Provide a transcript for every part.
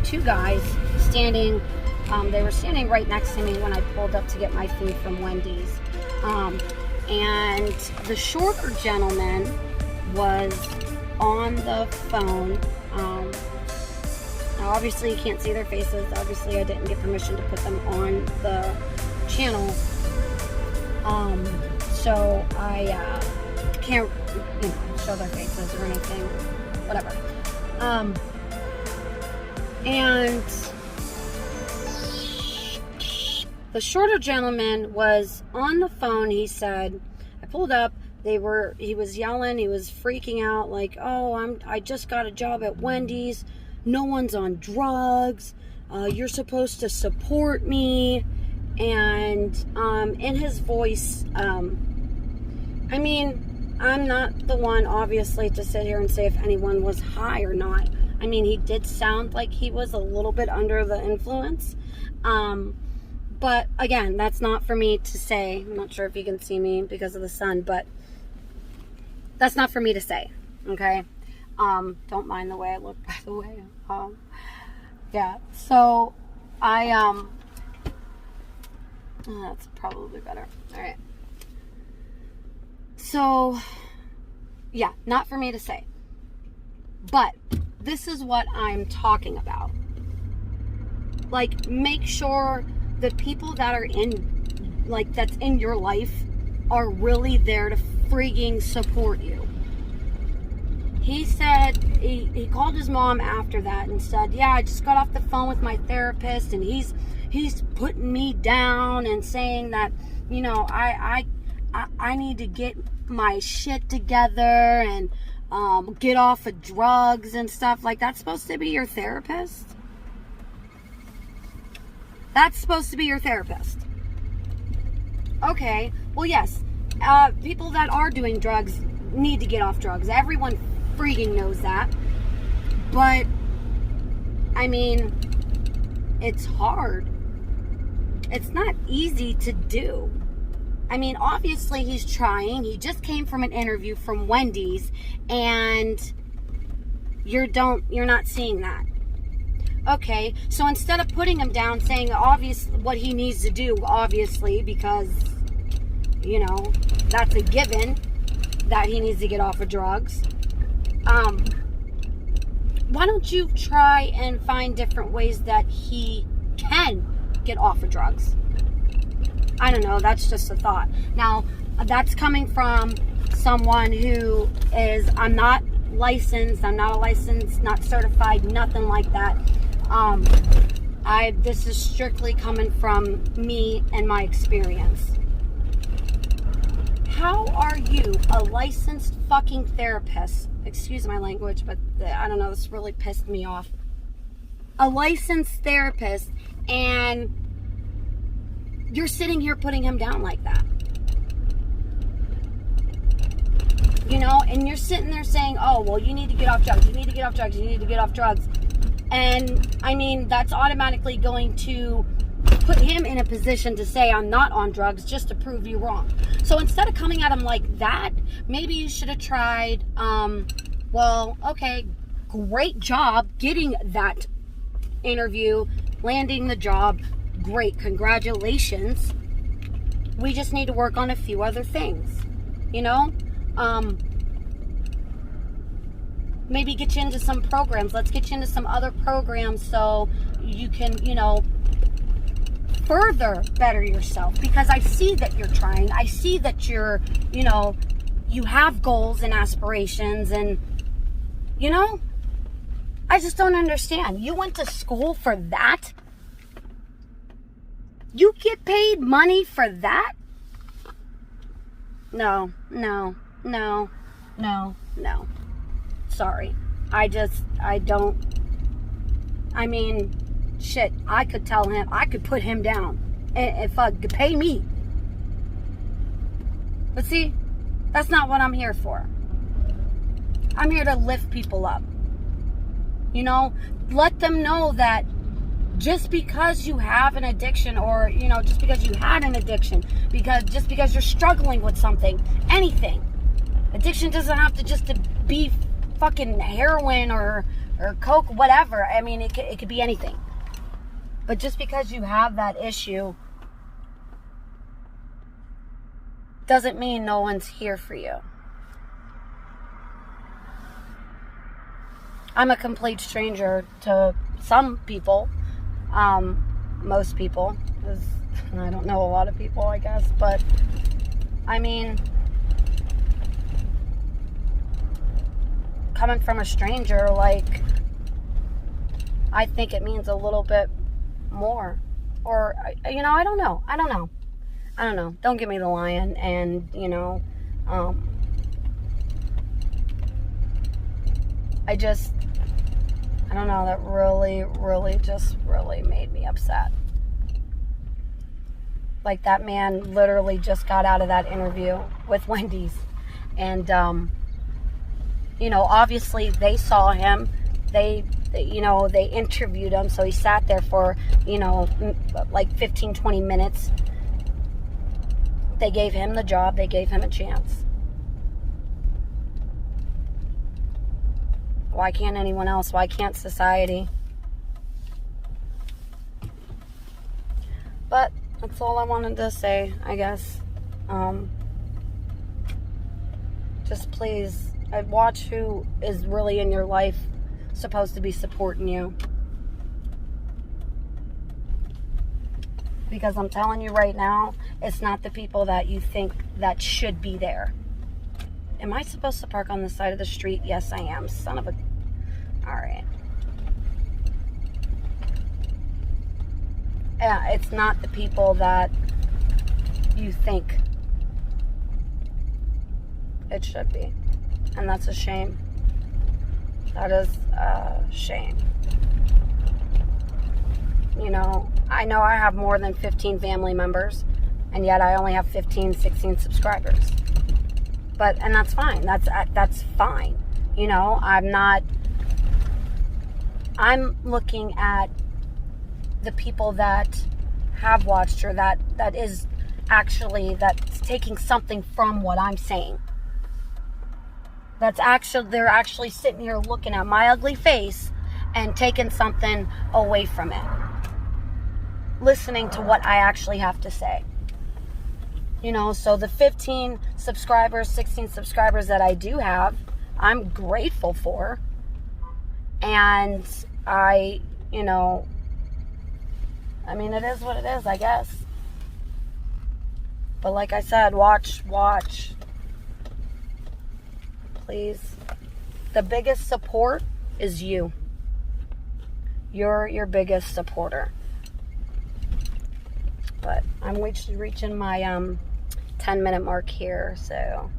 two guys standing. They were standing right next to me when I pulled up to get my food from Wendy's. And the shorter gentleman was on the phone. Now obviously you can't see their faces. Obviously I didn't get permission to put them on the channel. So I can't, show their faces or anything, whatever. And the shorter gentleman was on the phone. He said, I pulled up, he was yelling, he was freaking out, like, oh, I just got a job at Wendy's, no one's on drugs, you're supposed to support me. And in his voice, I mean, I'm not the one, obviously, to sit here and say if anyone was high or not. I mean, he did sound like he was a little bit under the influence. But, again, that's not for me to say. I'm not sure if you can see me because of the sun, but that's not for me to say, okay? Don't mind the way I look, by the way. Yeah, so that's probably better. All right. So, yeah, not for me to say. But this is what I'm talking about. Like, make sure the people that are that's in your life are really there to freaking support you. He said, he called his mom after that and said, yeah, I just got off the phone with my therapist and he's putting me down and saying that, I need to get my shit together and get off of drugs and stuff. Like, that's supposed to be your therapist? That's supposed to be your therapist. Okay, well, yes, people that are doing drugs need to get off drugs. Everyone freaking knows that. But, I mean, it's hard. It's not easy to do. I mean, obviously he's trying. He just came from an interview from Wendy's, and you're not seeing that. Okay, so instead of putting him down, saying what he needs to do, obviously, because, that's a given that he needs to get off of drugs. Why don't you try and find different ways that he can get off of drugs? I don't know, that's just a thought. Now, that's coming from someone who is, I'm not licensed, not certified, nothing like that. This is strictly coming from me and my experience. How are you, a licensed fucking therapist? Excuse my language, but I don't know, this really pissed me off. A licensed therapist, and you're sitting here putting him down like that. And you're sitting there saying, oh, well, you need to get off drugs. You need to get off drugs. You need to get off drugs. And, I mean, that's automatically going to put him in a position to say, I'm not on drugs, just to prove you wrong. So instead of coming at him like that, maybe you should have tried, well, okay, great job getting that interview, landing the job. Great, congratulations. We just need to work on a few other things, maybe get you into some programs. Let's get you into some other programs so you can, further better yourself, because I see that you're trying. I see that you're, you have goals and aspirations, and, I just don't understand. You went to school for that? You get paid money for that? No. Sorry. Shit, I could tell him, I could put him down if I could pay me. But see, that's not what I'm here for. I'm here to lift people up. Let them know that just because you have an addiction, or, just because you had an addiction, just because you're struggling with something, anything. Addiction doesn't have to just to be fucking heroin or or Coke, whatever. I mean, it could be anything. But just because you have that issue doesn't mean no one's here for you. I'm a complete stranger to some people, most people, 'cause I don't know a lot of people, I guess, but I mean, coming from a stranger, like, I think it means a little bit more, or, you know, I don't know, don't give me the lion, and, you know, I don't know, that really made me upset. Like, that man literally just got out of that interview with Wendy's. And, you know, obviously they saw him. They interviewed him. So he sat there for, you know, like 15, 20 minutes. They gave him the job. They gave him a chance. Why can't anyone else? Why can't society? But that's all I wanted to say, I guess. Just please, watch who is really in your life supposed to be supporting you. Because I'm telling you right now, it's not the people that you think that should be there. Am I supposed to park on the side of the street? Yes, I am. Son of a... Alright. Yeah, it's not the people that you think it should be. And that's a shame. That is a shame. You know I have more than 15 family members, and yet I only have 15, 16 subscribers. And that's fine. That's fine. You know, I'm looking at the people that have watched, or that's taking something from what I'm saying. They're actually sitting here looking at my ugly face and taking something away from it. Listening to what I actually have to say. You know, so the 15 subscribers, 16 subscribers that I do have, I'm grateful for. And I mean, it is what it is, I guess. But like I said, watch. Please. The biggest support is you. You're your biggest supporter. But I'm reaching my 10-minute mark here, so,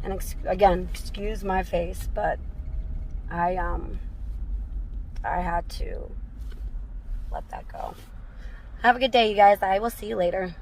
and again, excuse my face, but I had to let that go. Have a good day, you guys. I will see you later.